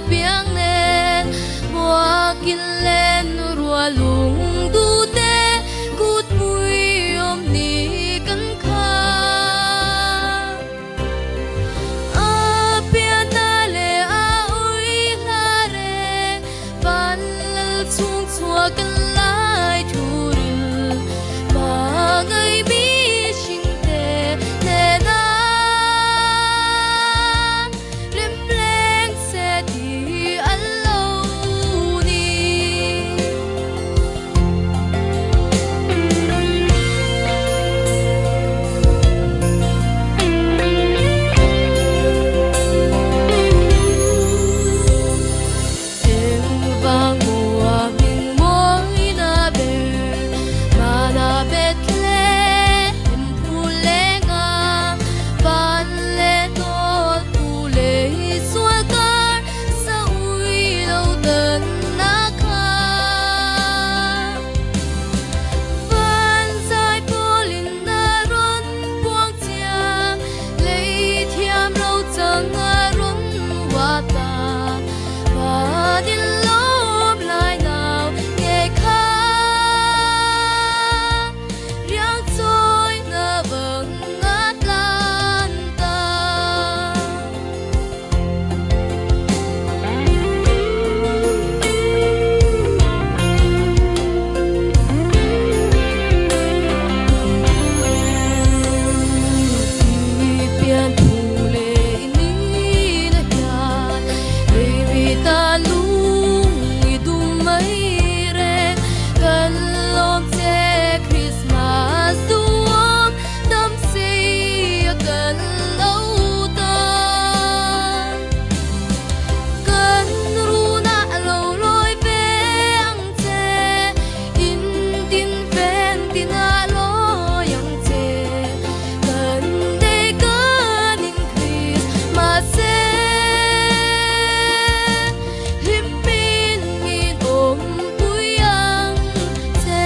piang nen bua kin len rua lung du te gut mui om ni kan kha a pian na le a ui la re van lal chung chua kan lai thu ru ma ngai mi sing te ne na rem leng se ti an lo ni em vang mua mình môi na be ma na bet le em pu le nga van le to pu le xua car sa ui lâu tân na kha van sai polin na ron buang chia lấy thiam lâu chẳng ron wa ta và đi lốp lại nào nghe khá riang trôi nở vầng ngát lan ta pian thu le ni na hian baby ta lung i dum mai ren kan lom che Christmas duom dam se kan lo ta kan ru na lo loi ve ang che in tin ven tin a lo yang che kan de kan in Christmas se lim pin min om puyang che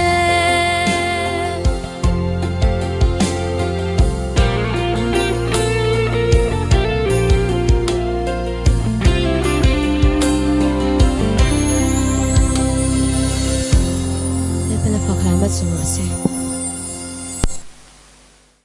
Lepas lepas keramat semua sih.